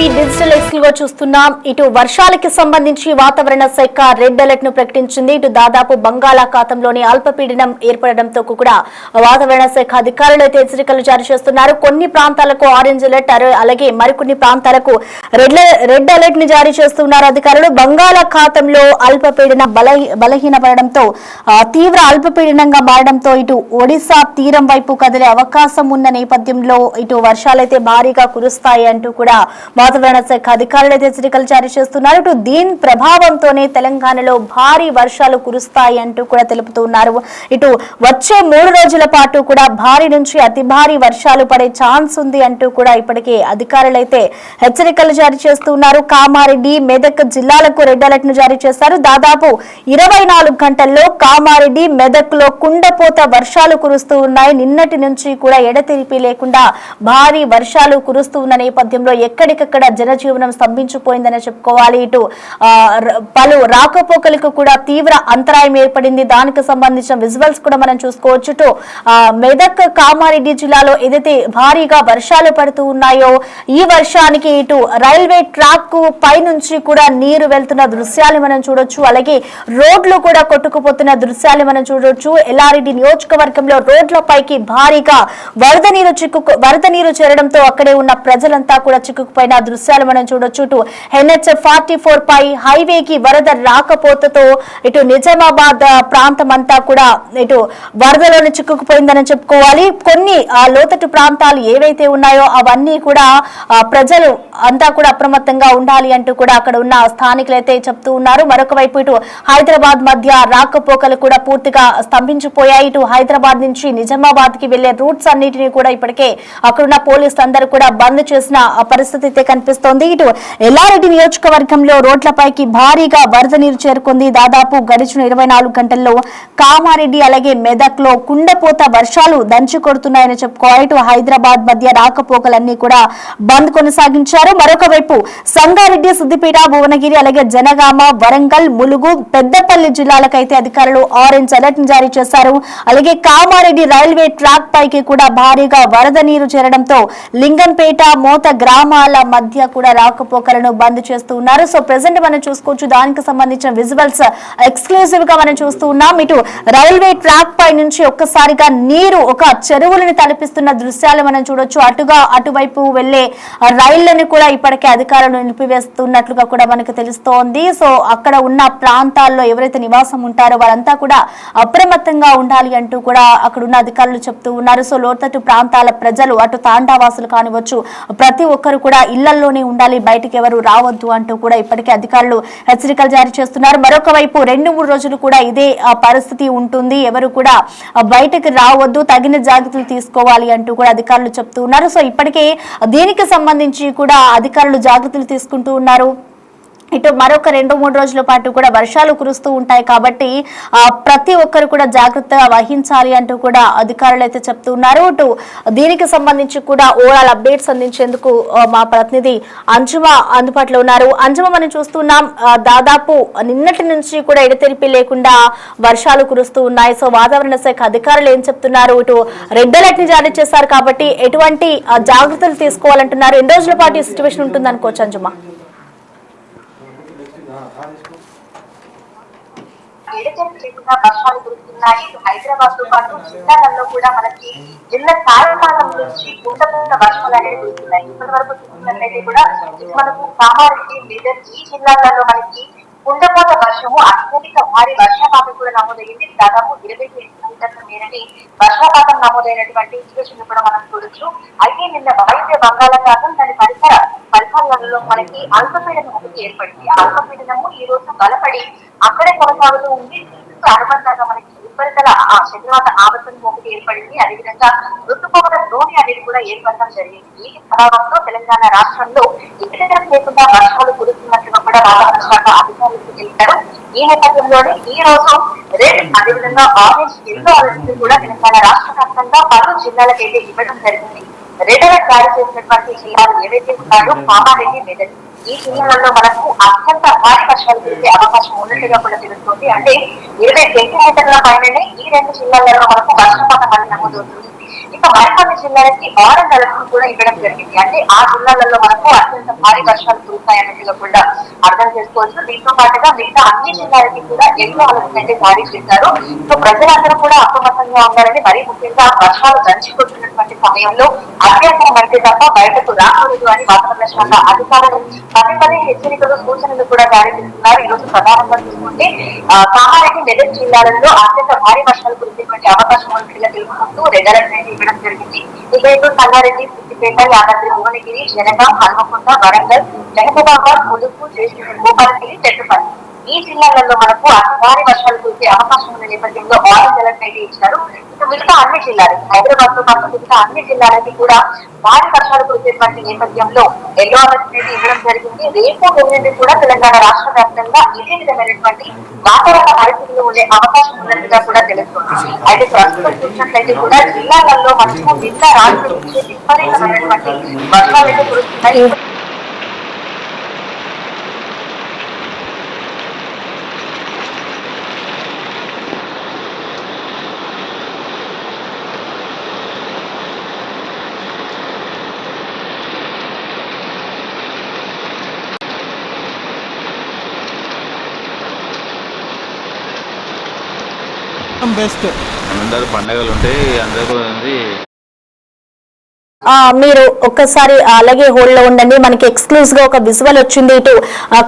AP digital exclusive గా చూస్తున్నాం. ఇటు వర్షాలకి సంబంధించి వాతావరణ శాఖ రెడ్ అలర్ట్ ను ప్రకటించింది. ఇటు దాదాపు బంగాళాఖాతంలోని అల్పపీడనం ఏర్పడడంతో కూడా వాతావరణ శాఖ అధికారులు అయితే హెచ్చరికలు జారీ చేస్తున్నారు. కొన్ని ప్రాంతాలకు ఆరెంజ్ అలర్ట్, అలాగే మరికొన్ని ప్రాంతాలకు రెడ్ అలర్ట్ ని జారీ చేస్తున్నారు అధికారులు. బంగాళాఖాతంలో అల్పపీడనం బలహీనపడడంతో తీవ్ర అల్పపీడనంగా మారడంతో ఇటు ఒడిశా తీరం వైపు కదిలే అవకాశం ఉన్న నేపథ్యంలో ఇటు వర్షాలైతే భారీగా కురుస్తాయి అంటూ కూడా వాతావరణ శాఖ అధికారులు అయితే హెచ్చరికలు జారీ చేస్తున్నారు. ఇటు దీని ప్రభావంతోనే తెలంగాణలో భారీ వర్షాలు కురుస్తాయి అంటూ కూడా తెలుపుతున్నారు. ఇటు వచ్చే 3 రోజుల పాటు కూడా భారీ నుంచి అతి భారీ వర్షాలు పడే ఛాన్స్ ఉంది అంటూ కూడా ఇప్పటికే అధికారులు అయితే హెచ్చరికలు జారీ చేస్తున్నారు. కామారెడ్డి, మెదక్ జిల్లాలకు రెడ్ అలర్ట్ ను జారీ చేశారు. దాదాపు 24 గంటల్లో కామారెడ్డి, మెదక్ లో కుండపోత వర్షాలు కురుస్తూ ఉన్నాయి. నిన్నటి నుంచి కూడా ఎడతెరిపి లేకుండా భారీ వర్షాలు కురుస్తూ ఉన్న నేపథ్యంలో ఎక్కడికక్కడ జనజీవనం స్తంభించిపోయిందని చెప్పుకోవాలి. ఇటు పలు రాకపోకలకు కూడా తీవ్ర అంతరాయం ఏర్పడింది. దానికి సంబంధించిన విజువల్స్ కూడా మనం చూసుకోవచ్చు. ఇటు మెదక్, కామారెడ్డి జిల్లాలో ఏదైతే భారీగా వర్షాలు పడుతూ ఉన్నాయో ఈ వర్షానికి ఇటు రైల్వే ట్రాక్ పై నుంచి కూడా నీరు వెళ్తున్న దృశ్యాలు మనం చూడొచ్చు. అలాగే రోడ్లు కూడా కొట్టుకుపోతున్న దృశ్యాలు మనం చూడొచ్చు. ఎల్లారెడ్డి నియోజకవర్గంలో రోడ్ల పైకి భారీగా వరద నీరు చేరడంతో అక్కడే ఉన్న ప్రజలంతా కూడా చిక్కుకుపోయిన దృశ్యాలు మనం చూడొచ్చు. ఇటు NH-44 పై హైవేకి వరద రాకపోతతో ఇటు నిజామాబాద్ ప్రాంతం అంతా కూడా ఇటు వరదలోనే చిక్కుకుపోయిందని చెప్పుకోవాలి. కొన్ని లోతట్టు ప్రాంతాలు ఏవైతే ఉన్నాయో అవన్నీ కూడా ప్రజలు అంతా కూడా అప్రమత్తంగా ఉండాలి అంటూ కూడా అక్కడ ఉన్న స్థానికులైతే చెప్తూ ఉన్నారు. మరొక వైపు ఇటు హైదరాబాద్ మధ్య రాకపోకలు కూడా పూర్తిగా స్తంభించిపోయాయి. ఇటు హైదరాబాద్ నుంచి నిజామాబాద్ కి వెళ్లే రూట్స్ అన్నిటినీ కూడా ఇప్పటికే అక్కడున్న పోలీసులు అందరూ కూడా బంద్ చేసిన పరిస్థితి అయితే కనిపిస్తోంది. ఇటు ఎల్లారెడ్డి నియోజకవర్గంలో రోడ్లపైకి భారీగా వరద నీరు చేరుకుంది. దాదాపు గడిచిన 24 గంటల్లో కామారెడ్డి అలాగే మెదక్ లో కుండపోత వర్షాలు దంచి కొడుతున్నాయని చెప్పుకోవాలి. ఇటు హైదరాబాద్ మధ్య రాకపోకలన్నీ కూడా బంద్ కొనసాగించారు. మరొక వైపు సంగారెడ్డి, సిద్దిపేట, భువనగిరి అలాగే జనగామ, వరంగల్, ములుగు, పెద్దపల్లి జిల్లాలకైతే అధికారులు ఆరెంజ్ అలర్ట్ జారీ చేశారు. అలాగే కామారెడ్డి రైల్వే ట్రాక్ పైకి కూడా భారీగా వరద నీరు చేరడంతో లింగంపేట, మోత గ్రామాల మధ్య కూడా రాకపోకలను బంద్ చేస్తూ ఉన్నారు. సో ప్రెసెంట్ మనం చూసుకోవచ్చు. దానికి సంబంధించిన విజువల్స్ ఎక్స్క్లూజివ్ గా మనం చూస్తూ ఉన్నాం. ఇటు రైల్వే ట్రాక్ పై నుంచి ఒక్కసారిగా నీరు ఒక చెరువులను తలపిస్తున్న దృశ్యాలు మనం చూడొచ్చు. అటువైపు వెళ్లే రైళ్లను కూడా ఇప్పటికే అధికారులు నిలిపివేస్తున్నట్లుగా కూడా మనకు తెలుస్తోంది. సో అక్కడ ఉన్న ప్రాంతాల్లో ఎవరైతే నివాసం ఉంటారో వారంతా కూడా అప్రమత్తంగా ఉండాలి అంటూ కూడా అక్కడ ఉన్న అధికారులు చెప్తూ ఉన్నారు. సో లోతట్టు ప్రాంతాల ప్రజలు అటు తాండావాసులు కానివచ్చు ప్రతి ఒక్కరు కూడా ఇళ్లలోనే ఉండాలి, బయటకు ఎవరు రావద్దు అంటూ కూడా ఇప్పటికే అధికారులు హెచ్చరికలు జారీ చేస్తున్నారు. మరొక వైపు 2-3 రోజులు కూడా ఇదే పరిస్థితి ఉంటుంది. ఎవరు కూడా బయటకు రావద్దు, తగిన జాగ్రత్తలు తీసుకోవాలి అంటూ కూడా అధికారులు చెప్తూ ఉన్నారు. సో ఇప్పటికే దీనికి సంబంధించి కూడా అధికారులు జాగ్రత్తలు తీసుకుంటూ ఉన్నారు. ఇటు మరొక 2-3 రోజుల పాటు కూడా వర్షాలు కురుస్తూ ఉంటాయి కాబట్టి ప్రతి ఒక్కరు కూడా జాగ్రత్తగా వహించాలి అంటూ కూడా అధికారులు అయితే చెప్తూ ఉన్నారు. ఇటు దీనికి సంబంధించి కూడా ఓవరాల్ అప్డేట్స్ అందించేందుకు మా ప్రతినిధి అంజుమ అందుబాటులో ఉన్నారు. అంజుమ, మనం చూస్తున్నాం దాదాపు నిన్నటి నుంచి కూడా ఎడతెరిపి లేకుండా వర్షాలు కురుస్తూ ఉన్నాయి. సో వాతావరణ శాఖ అధికారులు ఏం చెప్తున్నారు? ఇటు రెడ్ అలర్ట్ ని జారీ చేశారు కాబట్టి ఎటువంటి జాగ్రత్తలు తీసుకోవాలంటున్నారు? ఎన్ని రోజుల పాటు ఈ సిచ్యువేషన్ ఉంటుంది అనుకోవచ్చు అంజుమ? లేకుండా వర్షాలు కురుస్తున్నాయి. హైదరాబాద్ తో పాటు జిల్లాలలో కూడా మనకి జిల్లా సాయంకాలం నుంచి కుండపోత వర్షాలు అనేవి కురుస్తున్నాయి. ఇప్పటి వరకు చూస్తున్నట్లయితే కూడా మనకు కామారెడ్డి, మెదక్ ఈ జిల్లాలలో మనకి కుండపోత వర్షము అత్యధిక భారీ వర్షపాతం కూడా నమోదైంది. దాదాపు 20 సెంటీమీటర్ల మేరని వర్షపాతం నమోదైనటువంటి సిచ్యువేషన్ కూడా మనం చూడొచ్చు. అయితే నిన్న వాయువ్య బంగాళాఖాతం దాని పరిసరాలలో మనకి అల్పపీడనం ఒకటి ఏర్పడింది. ఆ అల్పపీడనము ఈ రోజు బలపడి అక్కడే కొనసాగుతూ ఉంది. అనుబంధంగా మనకి ఉపరితల చంద్రవాత ఆవర్తనం ఒకటి ఏర్పడింది. అదేవిధంగా ఋతుపవన ద్రోణి అనేది కూడా ఏర్పడడం జరిగింది. ఈ ప్రభావంతో తెలంగాణ రాష్ట్రంలో ఎక్కడ లేకుండా వర్షాలు కురుస్తున్నట్లుగా కూడా వాతావరణ శాఖ అధికారులు తెలిపారు. ఈ నేపథ్యంలోనే ఈ రోజు రెడ్ అదేవిధంగా ఆరెంజ్, ఎల్లో అలర్ట్ కూడా తెలంగాణ రాష్ట్ర వ్యాప్తంగా పలు జిల్లాలకైతే ఇవ్వడం జరిగింది. రెడ్ అలర్ట్ జారీ చేసినటువంటి జిల్లాలు ఏవైతే ఉన్నాయో కామారెడ్డి, మెదక్ ఈ జిల్లాలలో మనకు అత్యంత భారీ వర్షాలు కురిసే అవకాశం ఉన్నట్టుగా కూడా తెలుస్తుంది. అంటే 20 సెంటీమీటర్ల పైననే ఈ 2 జిల్లాలలో మనకు వర్షపాతం అనేది నమోదవుతుంది. ఇంకా మరికొన్ని జిల్లాలకి ఆరెంజ్ అలర్ట్ కూడా ఇవ్వడం జరిగింది. అంటే ఆ జిల్లాలలో మనకు అత్యంత భారీ వర్షాలు కురుస్తాయన్నట్టుగా కూడా అర్థం చేసుకోవచ్చు. దీంతో పాటుగా మిగతా అన్ని జిల్లాలకి కూడా ఎల్లో అలర్ట్ అయితే జారీ చేశారు. సో ప్రజలందరూ కూడా అప్రమత్తంగా ఉండాలని, మరీ ముఖ్యంగా వర్షాలు దంచి కొట్టినటువంటి సమయంలో అత్యవసరం అయితే తప్ప బయటకు రాకూడదు అని వాతావరణ శాఖ అధికారులు పదే హెచ్చరికలు, సూచనలు కూడా జారీ చేస్తున్నారు. ఈ రోజు ప్రధానంగా చూసుకుంటే కామారెడ్డి, మెదక్ జిల్లాలలో అత్యంత భారీ వర్షాలు కురిసేటువంటి అవకాశం ఉన్నట్టుగా తెలుపుకుంటూ రెడ్ అలర్ట్ అయితే ఇవ్వడం జరిగింది. ఇక ఇటు సంగారెడ్డి, సిద్దిపేట, యాదాద్రి, భువనగిరి, జనగాం, హన్మకొండ, వరంగల్, మహబూబాబాద్, ములుగు, జయశంకర్, భూపాలపల్లి, పెద్దపల్లి ఈ జిల్లాలలో మనకు అతి భారీ వర్షాలు కురిసే అవకాశం ఉన్న నేపథ్యంలో ఆరెంజ్ అలర్ట్ అయితే ఇచ్చారు. ఇక మిగతా అన్ని జిల్లాలు, హైదరాబాద్ తో పాటు మిగతా అన్ని జిల్లాలకి కూడా భారీ వర్షాలు కురిసేటువంటి నేపథ్యంలో ఎల్లో అలర్ట్ అయితే ఇవ్వడం జరిగింది. రేపు ఎల్లుండి కూడా తెలంగాణ రాష్ట్ర వ్యాప్తంగా ఇదే విధమైనటువంటి వాతావరణ పరిస్థితులు ఉండే అవకాశం ఉన్నట్టుగా కూడా తెలుస్తుంది. అయితే ప్రస్తుతం చూసినట్లయితే కూడా జిల్లాలలో మనకు నిన్న రాత్రి నుంచి విపరీతమైనటువంటి వర్షాలు అయితే కురుస్తున్నాయి. బెస్ట్ అందరు పండగలు ఉంటాయి. అందరూ మీరు ఒక్కసారి అలాగే హోల్డ్ లో ఉండండి. మనకి ఎక్స్క్లూజివ్ గా ఒక విజువల్ వచ్చింది. ఇటు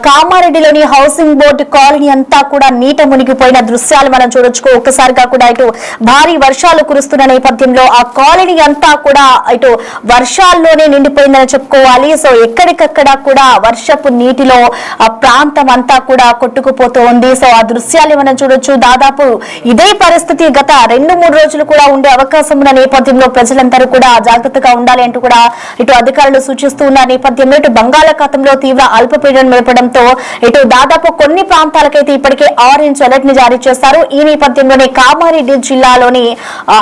కామారెడ్డిలోని హౌసింగ్ బోర్డు కాలనీ అంతా కూడా నీట మునిగిపోయిన దృశ్యాలు మనం చూడొచ్చు. ఒక్కసారిగా కూడా ఇటు భారీ వర్షాలు కురుస్తున్న నేపథ్యంలో ఆ కాలనీ అంతా కూడా ఇటు వర్షాల్లోనే నిండిపోయిందని చెప్పుకోవాలి. సో ఎక్కడికక్కడ కూడా వర్షపు నీటిలో ఆ ప్రాంతం అంతా కూడా కొట్టుకుపోతూ ఉంది. సో ఆ దృశ్యాలు మనం చూడొచ్చు. దాదాపు ఇదే పరిస్థితి గత 2-3 రోజులు కూడా ఉండే అవకాశం ఉన్న నేపథ్యంలో ప్రజలందరూ కూడా జాగ్రత్తగా ఉండాలి అంటూ కూడా ఇటు అధికారులు సూచిస్తూ ఉన్న నేపథ్యంలో ఇటు బంగాళాఖాతంలో తీవ్ర అల్పపీడనం ఏర్పడంతో ఇటు దాదాపు కొన్ని ప్రాంతాలకైతే ఇప్పటికే ఆరెంజ్ అలర్ట్ ని జారీ చేశారు. ఈ నేపథ్యంలోనే కామారెడ్డి జిల్లాలోని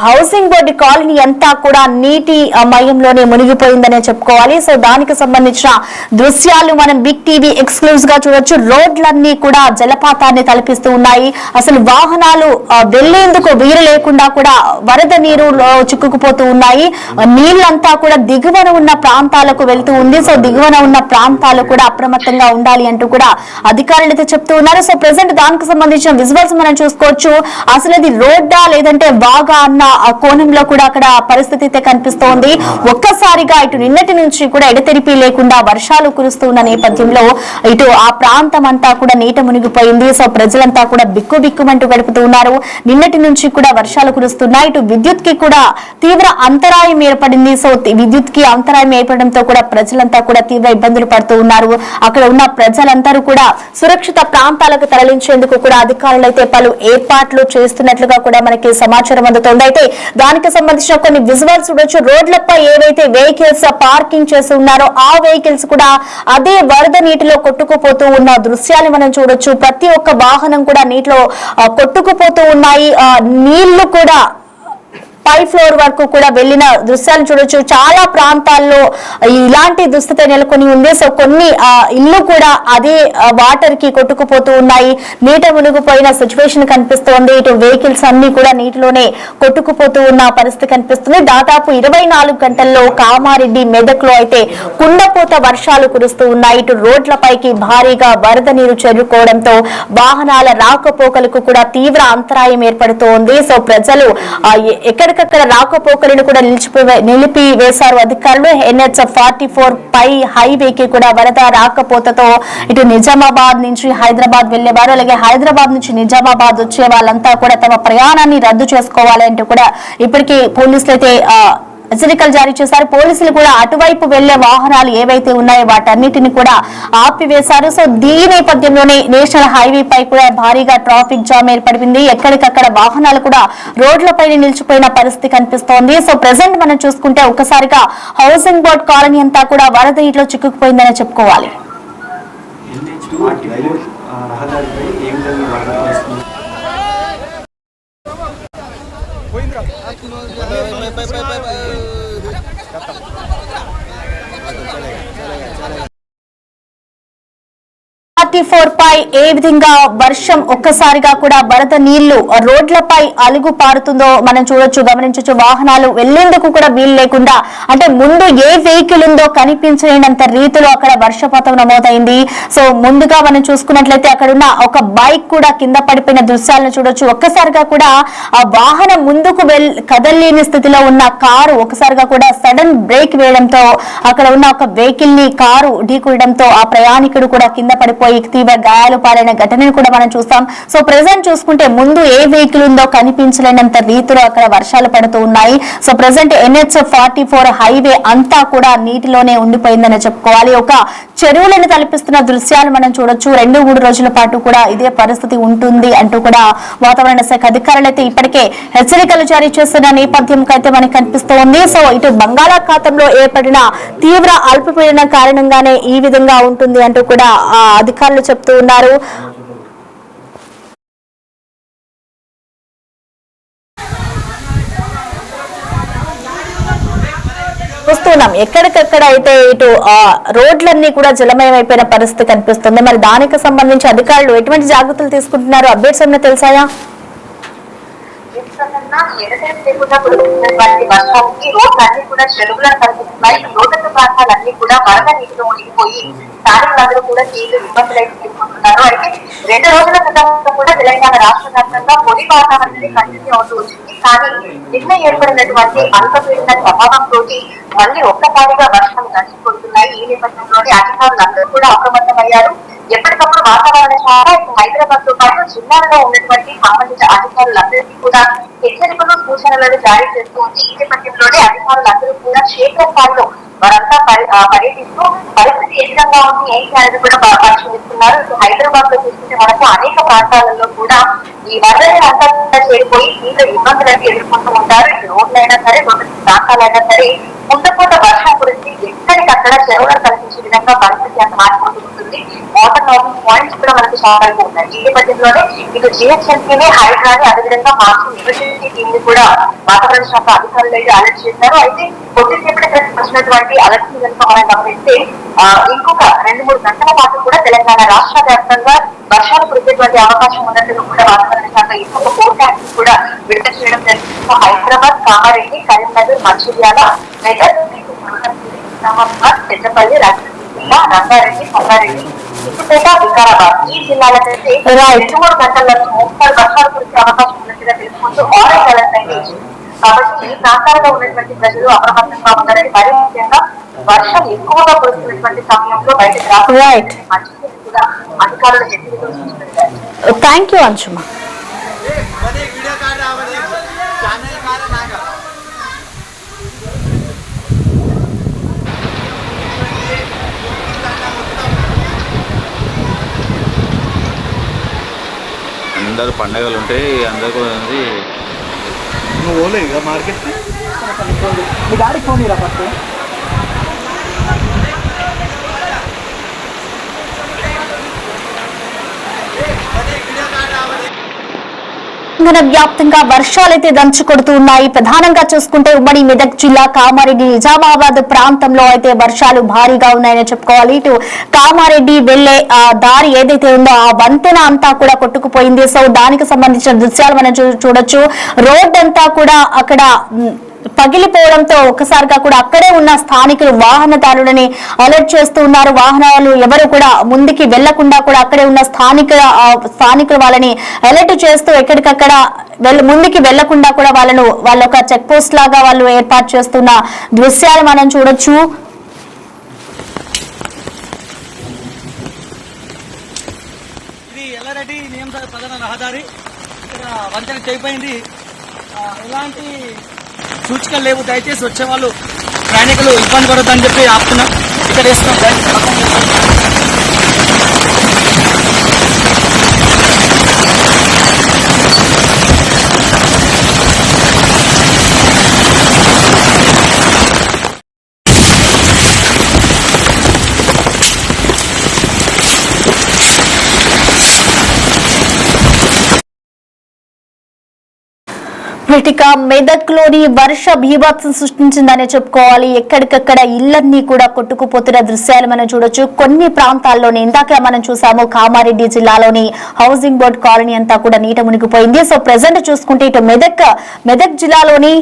హౌసింగ్ బోర్డు కాలనీ అంతా కూడా నీటి మయంలోనే మునిగిపోయిందనే చెప్పుకోవాలి. సో దానికి సంబంధించిన దృశ్యాలు మనం బిగ్ టీవీ ఎక్స్క్లూజివ్ గా చూడొచ్చు. రోడ్లన్నీ కూడా జలపాతాన్ని తలపిస్తూ ఉన్నాయి. అసలు వాహనాలు వెళ్లేందుకు వీలు లేకుండా కూడా వరద నీరులో చిక్కుకుపోతూ ఉన్నాయి. నీళ్లంతా కూడా దిగువన ఉన్న ప్రాంతాలకు వెళ్తూ ఉంది. సో దిగువన ఉన్న ప్రాంతాలు కూడా అప్రమత్తంగా ఉండాలి అంటూ కూడా అధికారులు అయితే చెప్తూ ఉన్నారు. సో ప్రెసెంట్ దానికి సంబంధించిన విజువల్స్ మనం చూసుకోవచ్చు. అసలు ఇది రోడ్డా లేదంటే వాగా అన్న ఆ కోణంలో కూడా అక్కడ పరిస్థితి అయితే కనిపిస్తోంది. ఒక్కసారిగా ఇటు నిన్నటి నుంచి కూడా ఎడతెరిపి లేకుండా వర్షాలు కురుస్తున్న నేపథ్యంలో ఇటు ఆ ప్రాంతం అంతా కూడా నీట మునిగిపోయింది. సో ప్రజలంతా కూడా బిక్కుబిక్కుమంటూ గడుపుతూ ఉన్నారు. నిన్నటి నుంచి కూడా వర్షాలు కురుస్తున్నాయి. ఇటు విద్యుత్ కి కూడా తీవ్ర అంతరాయం ఏర్పడింది. సో విద్యుత్ కి అంతరాయం ఏర్పడడంతో కూడా ప్రజలంతా కూడా తీవ్ర ఇబ్బందులు పడుతూ ఉన్నారు. అక్కడ ఉన్న ప్రజలందరూ కూడా సురక్షిత ప్రాంతాలకు తరలించేందుకు కూడా అధికారులు అయితే పలు ఏర్పాట్లు చేస్తున్నట్లుగా కూడా మనకి సమాచారం అందుతోంది. అయితే దానికి సంబంధించిన కొన్ని విజువల్స్ చూడొచ్చు. రోడ్లపై ఏవైతే వెహికల్స్ పార్కింగ్ చేసి ఉన్నారో ఆ వెహికల్స్ కూడా అదే వరద నీటిలో కొట్టుకుపోతూ ఉన్న దృశ్యాలు మనం చూడొచ్చు. ప్రతి ఒక్క వాహనం కూడా నీటిలో కొట్టుకుపోతూ ఉన్నాయి. నీళ్లు కూడా పై ఫ్లోర్ వరకు కూడా వెళ్లిన దృశ్యాలు చూడొచ్చు. చాలా ప్రాంతాల్లో ఇలాంటి దుస్థితి నెలకొని ఉంది. సో కొన్ని ఇల్లు కూడా అదే వాటర్ కి కొట్టుకుపోతూ ఉన్నాయి. నీట మునిగిపోయిన సిచ్యువేషన్ కనిపిస్తోంది. ఇటు వెహికల్స్ అన్ని కూడా నీటిలోనే కొట్టుకుపోతూ ఉన్న పరిస్థితి కనిపిస్తుంది. దాదాపు 24 గంటల్లో కామారెడ్డి, మెదక్ లో అయితే కుండపోత వర్షాలు కురుస్తూ ఉన్నాయి. ఇటు రోడ్లపైకి భారీగా వరద నీరు చేరుకోవడంతో వాహనాల రాకపోకలకు కూడా తీవ్ర అంతరాయం ఏర్పడుతోంది. సో ప్రజలు ఎక్కడికక్కడ రాకపోకలను కూడా నిలిపివేశారు అధికారులు. NH-44 పై హైవేకి కూడా వరద రాకపోతతో ఇటు నిజామాబాద్ నుంచి హైదరాబాద్ వెళ్లేవారు, అలాగే హైదరాబాద్ నుంచి నిజామాబాద్ వచ్చే వాళ్ళంతా కూడా తమ ప్రయాణాన్ని రద్దు చేసుకోవాలి అంటూ కూడా ఇప్పటికీ పోలీసులు అయితే హెచ్చరికలు జారీ చేశారు. పోలీసులు కూడా అటువైపు వెళ్లే వాహనాలు ఏవైతే ఉన్నాయో వాటన్నిటిని కూడా ఆపివేశారు. సో దీని నేపథ్యంలోనే నేషనల్ హైవే పై కూడా భారీగా ట్రాఫిక్ జామ్ ఏర్పడింది. ఎక్కడికక్కడ వాహనాలు కూడా రోడ్లపై నిలిచిపోయిన పరిస్థితి కనిపిస్తోంది. సో ప్రెసెంట్ మనం చూసుకుంటే ఒక్కసారిగా హౌసింగ్ బోర్డ్ కాలనీ అంతా కూడా వరద నీటిలో చిక్కుకుపోయిందని చెప్పుకోవాలి. NH-44 పై ఏ విధంగా వర్షం ఒక్కసారిగా కూడా వరద నీళ్లు రోడ్లపై అలుగు పారుతుందో మనం గమనించవచ్చు. వాహనాలు వెళ్లేందుకు కూడా వీలు లేకుండా, అంటే ముందు ఏ వెహికల్ ఉందో కనిపించలేనంత రీతిలో అక్కడ వర్షపాతం నమోదైంది. సో ముందుగా మనం చూసుకున్నట్లయితే అక్కడ ఉన్న ఒక బైక్ కూడా కింద పడిపోయిన దృశ్యాలను చూడొచ్చు. ఒక్కసారిగా కూడా ఆ వాహనం ముందుకు కదలలేని స్థితిలో ఉన్న కారు ఒక్కసారిగా కూడా సడన్ బ్రేక్ వేయడంతో అక్కడ ఉన్న ఒక వెహికల్ ని కారు ఢీకొనడంతో ఆ ప్రయాణికుడు కూడా కింద పడిపోయి తీవ్ర గాయాలు పాలైన ఘటనను కూడా మనం చూస్తాం. సో ప్రెసెంట్ చూసుకుంటే ముందు ఏ వెహికల్ ఉందో కనిపించలేనంత రీతిలో అక్కడ వర్షాలు పడుతూ ఉన్నాయి. సో ప్రెసెంట్ NH-44 హైవే అంతా కూడా నీటిలోనే ఉండిపోయిందని చెప్పుకోవాలి. ఒక చెరువులను తలపిస్తున్న దృశ్యాలు మనం చూడొచ్చు. 2-3 రోజుల పాటు కూడా ఇదే పరిస్థితి ఉంటుంది అంటూ కూడా వాతావరణ శాఖ అధికారులు అయితే ఇప్పటికే హెచ్చరికలు జారీ చేస్తున్న నేపథ్యం అయితే మనకు కనిపిస్తోంది. సో ఇటు బంగాళాఖాతంలో ఏర్పడిన తీవ్ర అల్పపీడనం కారణంగానే ఈ విధంగా ఉంటుంది అంటూ కూడా అధికారులు చెప్తూ ఉన్నారు. చూస్తున్నాం ఎక్కడికక్కడ అయితే ఇటు రోడ్లన్నీ కూడా జలమయమైపోయిన పరిస్థితి కనిపిస్తుంది. మరి దానికి సంబంధించి అధికారులు ఎటువంటి జాగ్రత్తలు తీసుకుంటున్నారు? అప్డేట్స్ ఏమైనా తెలుసాయా? లేకుండా కురుస్తున్నటువంటి వర్షానికి రోడ్లన్నీ కూడా చెరువులను కనిపిస్తున్నాయి. లోతట్టు ప్రాంతాలన్నీ కూడా వరద నీటిలో మునిగిపోయి స్థానికులందరూ కూడా తీవ్ర ఇబ్బందులు అయితే ఎదుర్కొంటున్నారు. అయితే 2 రోజుల క్రితం కూడా తెలంగాణ రాష్ట్ర వ్యాప్తంగా పొడి వాతావరణం కంటిన్యూ అవుతూ వచ్చింది. కానీ నిన్న ఏర్పడినటువంటి అల్పపీడన ప్రభావంతో మళ్ళీ ఒక్కసారిగా వర్షాలు దంచుకొడుతున్నాయి. ఈ నేపథ్యంలోనే అధికారులందరూ కూడా అప్రమత్తమయ్యారు. ఎప్పటికప్పుడు వాతావరణ శాఖ హైదరాబాద్ తో పాటు జిల్లాలో ఉన్నటువంటి సంబంధిత అధికారులందరికీ కూడా హెచ్చరికలు సూచనలను జారీ చేస్తూ ఉంది. ఈ నేపథ్యంలోనే అధికారులందరూ కూడా క్షేత్రస్థాయిలో వారంతా పర్యటిస్తూ పరిస్థితి ఏ విధంగా ఉంది ఏంటి అనేది కూడా పరిశీలిస్తున్నారు. ఇప్పుడు హైదరాబాద్ లో చూసుకుంటే మనకు అనేక ప్రాంతాలలో కూడా ఈ వరదలు అంతా చేరిపోయి తీవ్ర ఇబ్బందులను ఎదుర్కొంటూ ఉంటారు. ఇటు రోడ్లైనా సరే, రోడ్డు ప్రాంతాలైనా సరే కుండపోత వర్షం గురించి ఎక్కడికక్కడ చెరువులను కల్పించే విధంగా పరిస్థితి అంత మారిపోతూ ఉంటుంది. వాటర్ లాగింగ్ పాయింట్స్ కూడా మనకు చాలా ఉన్నాయి. ఈ నేపథ్యంలోనే ఇటు GHMCని, హైడ్రాని, అదేవిధంగా మాన్సూన్ ఎమర్జెన్సీ టీమ్ ని కూడా వాతావరణ శాఖ అధికారులు అయితే అలర్ట్ చేశారు. అయితే కొద్దిసేపటి క్రితం వచ్చినటువంటి అలర్ట్ ని కనుక మనం గమనిస్తే ఇంకొక 2-3 గంటల పాటు కూడా తెలంగాణ రాష్ట్ర వ్యాప్తంగా వర్షాలు కురిసేటువంటి అవకాశం ఉన్నట్లు కూడా వాతావరణ శాఖ ఇంకొక ఫోర్కాస్ట్ కూడా విడుదల చేయడం జరిగింది. హైదరాబాద్, కామారెడ్డి, కరీంనగర్, మంచిర్యాల, మెదక్, నిజామాబాద్, పెద్దపల్లి, జిల్లా, రంగారెడ్డి, సంగారెడ్డి, సిద్దిపేట, వికారాబాద్ ఈ జిల్లాలకైతే 2-3 గంటల మోస్తారు వర్షాలు కురిసే అవకాశం ఉన్నట్టుగా తెలుసుకుంటూ ఆరెంజ్ అలర్ట్ అయితే ఇచ్చింది. కాబట్టి ఈ ప్రాంతాల్లో ఉన్నటువంటి ప్రజలు అప్రమత్తంగా ఉన్నారని, మరీ ముఖ్యంగా వర్షం ఎక్కువగా కురుస్తున్నటువంటి సమయంలో బయటకు రావాలి మంచిది కూడా అధికారులు హెచ్చరికలు సూచించారు. Thank you Anshuma. అందరు పండగలు ఉంటాయి, అందరికీ నువ్వు ఓలే ఇక మార్కెట్కి మీ గాడికి ఫోన్ ఇరా ఫస్ట్. తెలంగాణ వ్యాప్తంగా వర్షాలైతే దంచుకొడుతూ ఉన్నాయి. ప్రధానంగా చూసుకుంటే ఉమ్మడి మెదక్ జిల్లా కామారెడ్డి, నిజామాబాద్ ప్రాంతంలో అయితే వర్షాలు భారీగా ఉన్నాయని చెప్పుకోవాలి. ఇటు కామారెడ్డి వెళ్లే దారి ఏదైతే ఉందో ఆ వంతెన అంతా కూడా కొట్టుకుపోయింది. సో దానికి సంబంధించిన దృశ్యాలు మనం చూడొచ్చు. రోడ్ అంతా కూడా అక్కడ పగిలిపోవడంతో ఒక్కసారిగా కూడా అక్కడే ఉన్న స్థానికులు వాహనదారులని అలర్ట్ చేస్తూ ఉన్నారు. వాహనాలు ఎవరు కూడా ముందుకి వెళ్లకుండా కూడా అక్కడే ఉన్న స్థానికులు వాళ్ళని అలర్ట్ చేస్తూ ఎక్కడికక్కడ ముందుకి వెళ్లకుండా కూడా వాళ్ళ ఒక చెక్ పోస్ట్ లాగా వాళ్ళు ఏర్పాటు చేస్తున్న దృశ్యాలు మనం చూడొచ్చు. ఇది ఎల్లారెడ్డి నియంత్రణ ప్రధాన రహదారి. ఇక్కడ వంతెన తెగిపోయింది. ఎలాంటి సూచికలు లేవు. దయచేసి వచ్చే వాళ్ళు ప్రయాణికులు ఇబ్బంది పడొద్దని చెప్పి ఆపుతున్నాం. ఇక్కడ వేస్తున్నాం. రైట్, ఇక మెదక్ లోని వర్ష బీభత్సం సృష్టించిందనే చెప్పుకోవాలి. ఎక్కడికక్కడ ఇళ్లన్నీ కూడా కొట్టుకుపోతున్న దృశ్యాలు మనం చూడొచ్చు. కొన్ని ప్రాంతాల్లోని ఇందాక మనం చూసాము, కామారెడ్డి జిల్లాలోని హౌసింగ్ బోర్డ్ కాలనీ అంతా కూడా నీట మునిగిపోయింది. సో ప్రెసెంట్ చూసుకుంటే ఇటు మెదక్ జిల్లాలోని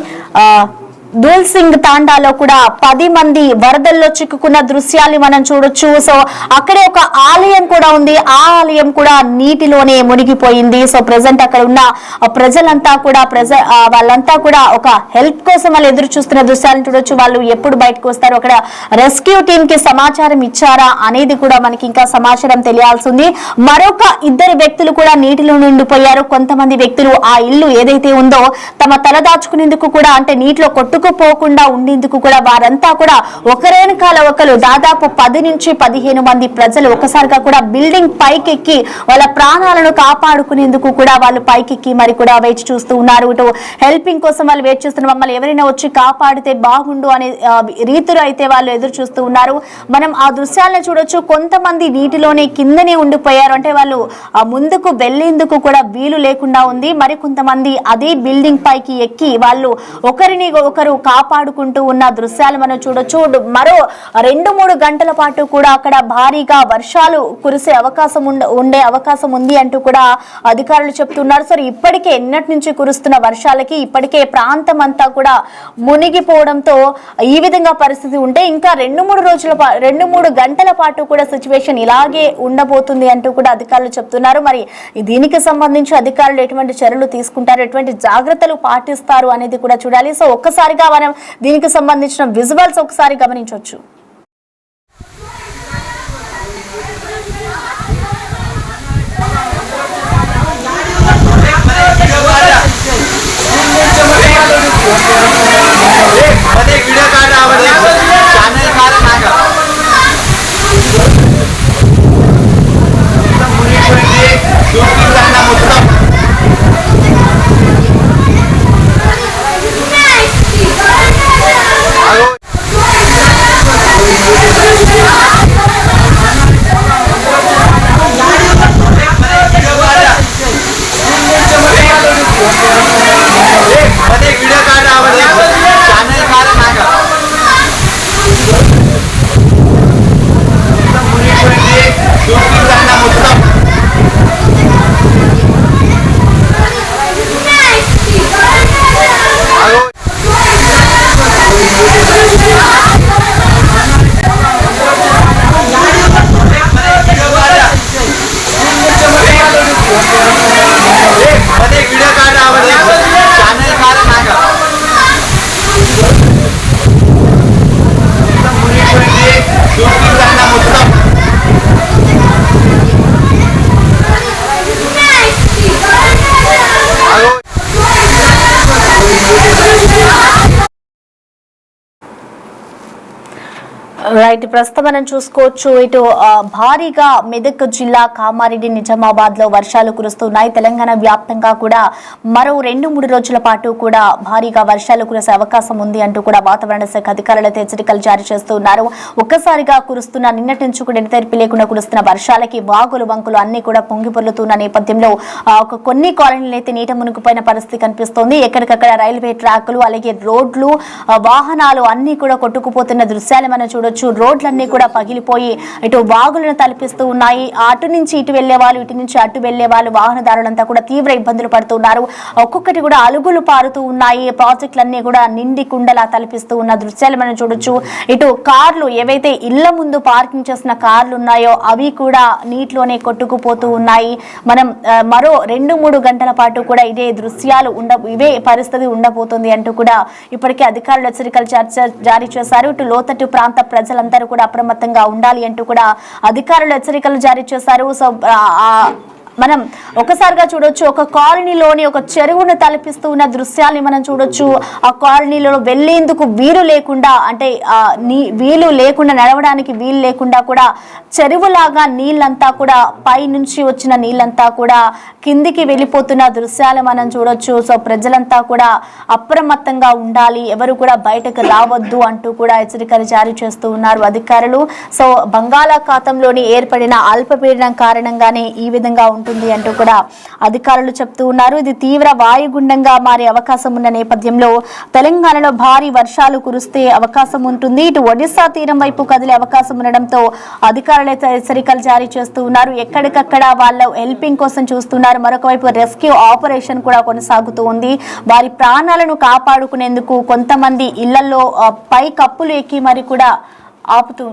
దూల్ సింగ్ తాండాలో కూడా 10 మంది వరదల్లో చిక్కుకున్న దృశ్యాన్ని మనం చూడొచ్చు. సో అక్కడే ఒక ఆలయం కూడా ఉంది, ఆ ఆలయం కూడా నీటిలోనే మునిగిపోయింది. సో ప్రెసెంట్ అక్కడ ఉన్న ప్రజలంతా కూడా వాళ్ళంతా కూడా ఒక హెల్ప్ కోసం వాళ్ళు ఎదురు చూస్తున్న దృశ్యాలను చూడొచ్చు. వాళ్ళు ఎప్పుడు బయటకు వస్తారు, అక్కడ రెస్క్యూ టీమ్ కి సమాచారం ఇచ్చారా అనేది కూడా మనకి ఇంకా సమాచారం తెలియాల్సి ఉంది. మరొక 2 వ్యక్తులు కూడా నీటిలో నిండిపోయారు. కొంతమంది వ్యక్తులు ఆ ఇల్లు ఏదైతే ఉందో తమ తలదాచుకునేందుకు కూడా, అంటే నీటిలో కొట్టుకుపోకుండా ఉండేందుకు కూడా వారంతా కూడా ఒకరేనకాల ఒకరు దాదాపు 10 నుంచి 15 మంది ప్రజలు ఒకసారిగా కూడా బిల్డింగ్ పైకెక్కి వాళ్ళ ప్రాణాలను కాపాడుకునేందుకు కూడా వాళ్ళు పైకెక్కి మరి కూడా వేచి చూస్తూ ఉన్నారు. ఇటు హెల్పింగ్ కోసం వాళ్ళు వేచి చూస్తున్నారు. మమ్మల్ని ఎవరైనా వచ్చి కాపాడితే బాగుండు అనే రీతిలో అయితే వాళ్ళు ఎదురు చూస్తూ ఉన్నారు. మనం ఆ దృశ్యాలను చూడొచ్చు. కొంతమంది నీటిలోనే కిందనే ఉండిపోయారు, అంటే వాళ్ళు ముందుకు వెళ్లేందుకు కూడా వీలు లేకుండా ఉంది. మరి కొంతమంది అదే బిల్డింగ్ పైకి ఎక్కి వాళ్ళు ఒకరిని ఒకరు కాపాడుకుంటూ ఉన్న దృశ్యాలు మనం చూడొచ్చు. మరో 2-3 గంటల పాటు కూడా అక్కడ భారీగా వర్షాలు కురిసే ఉండే అవకాశం ఉంది అంటూ కూడా అధికారులు చెప్తున్నారు. సరే, ఇప్పటికే ఎన్నటి నుంచి కురుస్తున్న వర్షాలకి ఇప్పటికే ప్రాంతం అంతా కూడా మునిగిపోవడంతో ఈ విధంగా పరిస్థితి ఉంటే ఇంకా 2-3 గంటల పాటు కూడా సిచ్యువేషన్ ఇలాగే ఉండబోతుంది అంటూ కూడా అధికారులు చెప్తున్నారు. మరి దీనికి సంబంధించి అధికారులు ఎటువంటి చర్యలు తీసుకుంటారు, ఎటువంటి జాగ్రత్తలు పాటిస్తారు అనేది కూడా చూడాలి. సో ఒక్కసారిగా మనం దీనికి సంబంధించిన విజువల్స్ ఒకసారి గమనించవచ్చు. రైట్, ప్రస్తుతం మనం చూసుకోవచ్చు. ఇటు భారీగా మెదక్ జిల్లా కామారెడ్డి నిజామాబాద్ లో వర్షాలు కురుస్తున్నాయి. తెలంగాణ వ్యాప్తంగా కూడా మరో 2-3 రోజుల పాటు కూడా భారీగా వర్షాలు కురిసే అవకాశం ఉంది అంటూ కూడా వాతావరణ శాఖ అధికారులు హెచ్చరికలు జారీ చేస్తున్నారు. ఒక్కసారిగా కురుస్తున్న నిన్నటి నుంచి కూడా ఎడతెరిపి లేకుండా కురుస్తున్న వర్షాలకి వాగులు వంకులు అన్ని కూడా పొంగి పొర్లుతున్న నేపథ్యంలో కొన్ని కాలనీలు అయితే నీట మునిగిపోయిన పరిస్థితి కనిపిస్తోంది. ఎక్కడికక్కడ రైల్వే ట్రాకులు అలాగే రోడ్లు వాహనాలు అన్ని కూడా కొట్టుకుపోతున్న దృశ్యాలు మనం చూడొచ్చు. రోడ్లన్నీ కూడా పగిలిపోయి ఇటు వాగులను తలపిస్తూ ఉన్నాయి. అటు నుంచి ఇటు వెళ్లే వాళ్ళు, ఇటు నుంచి అటు వెళ్లే వాళ్ళు, వాహనదారులంతా కూడా తీవ్ర ఇబ్బందులు పడుతున్నారు. ఒక్కొక్కటి కూడా అలుగులు పారుతూ ఉన్నాయి. ప్రాజెక్టులన్నీ కూడా నిండి కుండలా తలపిస్తూ ఉన్న దృశ్యాలు మనం చూడొచ్చు. ఇటు కార్లు, ఏవైతే ఇళ్ల ముందు పార్కింగ్ చేసిన కార్లు ఉన్నాయో అవి కూడా నీటిలోనే కొట్టుకుపోతూ ఉన్నాయి. మనం మరో 2-3 గంటల పాటు కూడా ఇదే దృశ్యాలు ఇవే పరిస్థితి ఉండబోతుంది అంటూ కూడా ఇప్పటికే అధికారులు హెచ్చరికలు జారీ చేశారు. ఇటు లోతట్టు ప్రాంత ప్రజలందరూ కూడా అప్రమత్తంగా ఉండాలి అంటూ కూడా అధికారులు హెచ్చరికలు జారీ చేశారు. సో మనం ఒకసారిగా చూడొచ్చు. ఒక కాలనీలోని ఒక చెరువును తలపిస్తూ ఉన్న దృశ్యాన్ని మనం చూడొచ్చు. ఆ కాలనీలో వెళ్లేందుకు వీలు లేకుండా, అంటే వీలు లేకుండా, నడవడానికి వీలు లేకుండా కూడా చెరువులాగా నీళ్ళంతా కూడా పై నుంచి వచ్చిన నీళ్ళంతా కూడా కిందికి వెళ్ళిపోతున్న దృశ్యాలు మనం చూడొచ్చు. సో ప్రజలంతా కూడా అప్రమత్తంగా ఉండాలి, ఎవరు కూడా బయటకు రావద్దు అంటూ కూడా హెచ్చరికలు జారీ చేస్తూ ఉన్నారు అధికారులు. సో బంగాళాఖాతంలోని ఏర్పడిన అల్పపీడనం కారణంగానే ఈ విధంగా ఉంటుంది అంటూ కూడా అధికారులు చెప్తూ ఉన్నారు. ఇది తీవ్ర వాయుగుండంగా మారే అవకాశం ఉన్న నేపథ్యంలో తెలంగాణలో భారీ వర్షాలు కురిస్తే అవకాశం ఉంటుంది. ఇటు ఒడిశా తీరం వైపు కదిలే అవకాశం ఉండడంతో అధికారులు హెచ్చరికలు జారీ చేస్తూ ఉన్నారు. ఎక్కడికక్కడ వాళ్ళు హెల్పింగ్ కోసం చూస్తున్నారు. మరొక వైపు రెస్క్యూ ఆపరేషన్ కూడా కొనసాగుతూ ఉంది. వారి ప్రాణాలను కాపాడుకునేందుకు కొంతమంది ఇళ్లలో పై కప్పులు ఎక్కి మరి కూడా ఆపుతూ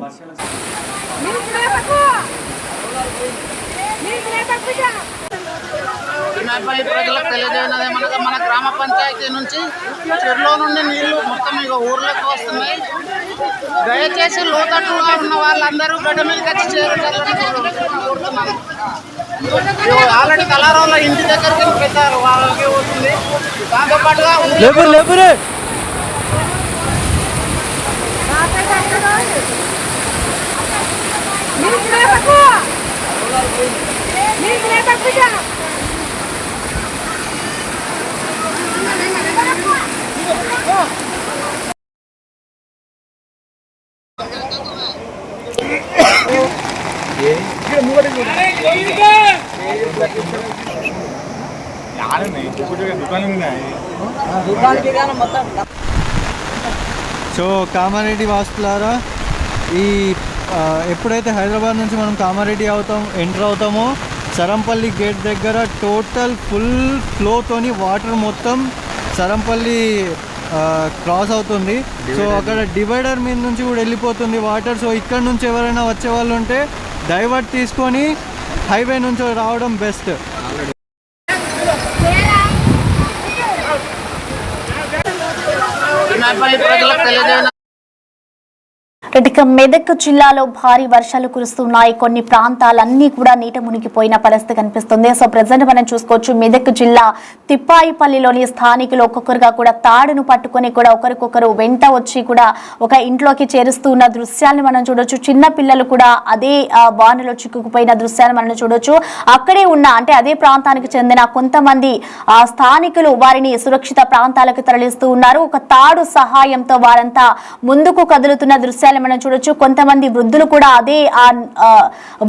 ప్రజలకు తెలియజేయనదేమనగా మన గ్రామ పంచాయతీ నుంచి చెరువులో నుండి నీళ్లు మొత్తం ఇక ఊర్లోకి వస్తున్నాయి. దయచేసి లోతట్టుగా ఉన్న వాళ్ళందరూ గడ్డ మీదకి వచ్చి చేరుతున్నాను. ఆల్రెడీ కలారంలో ఇంటి దగ్గరికి పెట్టారు, వాళ్ళకి వస్తుంది. దాంతోపాటుగా సో కామారెడ్డి వాసులారా, ఎప్పుడైతే హైదరాబాద్ నుంచి మనం కామారెడ్డి ఎంటర్ అవుతామో సరంపల్లి గేట్ దగ్గర టోటల్ ఫుల్ ఫ్లోతోని వాటర్ మొత్తం సరంపల్లి క్రాస్ అవుతుంది. సో అక్కడ డివైడర్ మీద నుంచి కూడా వెళ్ళిపోతుంది వాటర్. సో ఇక్కడ నుంచి ఎవరైనా వచ్చే వాళ్ళు ఉంటే డైవర్ట్ తీసుకొని హైవే నుంచి రావడం బెస్ట్. ఇక మెదక్ జిల్లాలో భారీ వర్షాలు కురుస్తున్నాయి. కొన్ని ప్రాంతాలన్నీ కూడా నీట మునిగిపోయిన పరిస్థితి కనిపిస్తుంది. సో ప్రజెంట్ మనం చూసుకోవచ్చు, మెదక్ జిల్లా తిప్పాయిపల్లిలోని స్థానికులు ఒక్కొక్కరుగా కూడా తాడును పట్టుకొని కూడా ఒకరికొకరు వెంట వచ్చి కూడా ఒక ఇంట్లోకి చేరుస్తున్న దృశ్యాన్ని మనం చూడొచ్చు. చిన్న పిల్లలు కూడా అదే వానలో చిక్కుకుపోయిన దృశ్యాన్ని మనం చూడొచ్చు. అక్కడే ఉన్న అంటే అదే ప్రాంతానికి చెందిన కొంతమంది స్థానికులు వారిని సురక్షిత ప్రాంతాలకు తరలిస్తూ ఉన్నారు. ఒక తాడు సహాయంతో వారంతా ముందుకు కదులుతున్న దృశ్యాలు మనం చూడొచ్చు. కొంతమంది వృద్ధులు కూడా అదే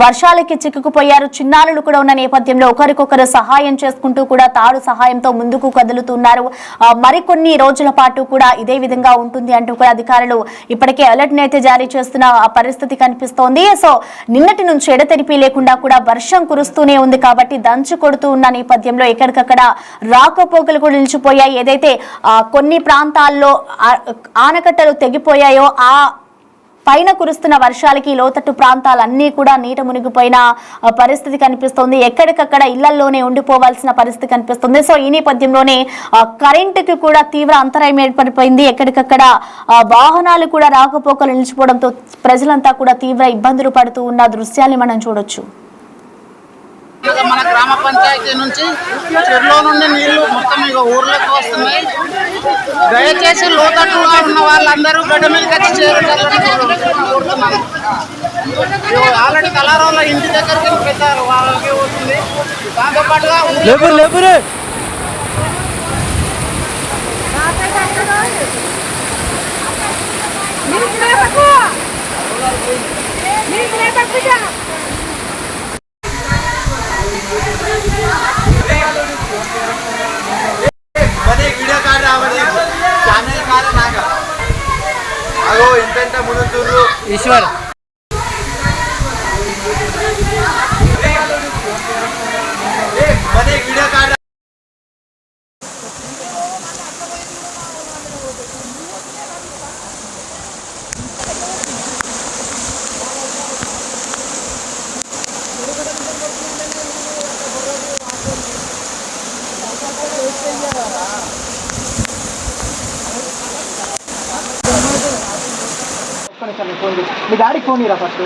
వర్షాలకి చిక్కుకుపోయారు. చిన్నారులు కూడా ఉన్న నేపథ్యంలో ఒకరికొకరు సహాయం చేసుకుంటూ కూడా తాడు సహాయంతో ముందుకు కదులుతున్నారు. మరికొన్ని రోజుల పాటు కూడా ఇదే విధంగా ఉంటుంది అంటూ కూడా అధికారులు ఇప్పటికే అలర్ట్ అయితే జారీ చేస్తున్న పరిస్థితి కనిపిస్తోంది. సో నిన్నటి నుంచి ఎడతెరిపి లేకుండా కూడా వర్షం కురుస్తూనే ఉంది కాబట్టి దంచు కొడుతూ ఉన్న నేపథ్యంలో ఎక్కడికక్కడ రాకపోకలు కూడా నిలిచిపోయాయి. ఏదైతే కొన్ని ప్రాంతాల్లో ఆనకట్టలు తెగిపోయాయో ఆ పైన కురుస్తున్న వర్షాలకి లోతట్టు ప్రాంతాలన్నీ కూడా నీట మునిగిపోయిన పరిస్థితి కనిపిస్తుంది. ఎక్కడికక్కడ ఇళ్లలోనే ఉండిపోవాల్సిన పరిస్థితి కనిపిస్తుంది. సో ఈ నేపథ్యంలోనే కరెంటుకి కూడా తీవ్ర అంతరాయం ఏర్పడిపోయింది. ఎక్కడికక్కడ వాహనాలు కూడా రాకపోకలు నిలిచిపోవడంతో ప్రజలంతా కూడా తీవ్ర ఇబ్బందులు పడుతూ ఉన్న దృశ్యాన్ని మనం చూడొచ్చు. మన గ్రామ పంచాయతీ నుంచి చెరువులో నుండి నీళ్లు మొత్తం ఇక ఊర్లోకి వస్తున్నాయి. దయచేసి లోతట్టుగా ఉన్న వాళ్ళందరూ గడ్డ మీదకి వచ్చి చేరుతున్నాను. ఆల్రెడీ కలారంలో ఇంటి దగ్గరికి పెట్టారు, వాళ్ళకి వస్తుంది. దాంతోపాటుగా వీడియో కార్డు రావాలి ఛానల్ కాదు నాకు అగో ఎంత మునుతుర్రు ఈశ్వర్ వీడియో కార్డు మీ డాడీకి ఫోన్ ఇరా ఫస్ట్.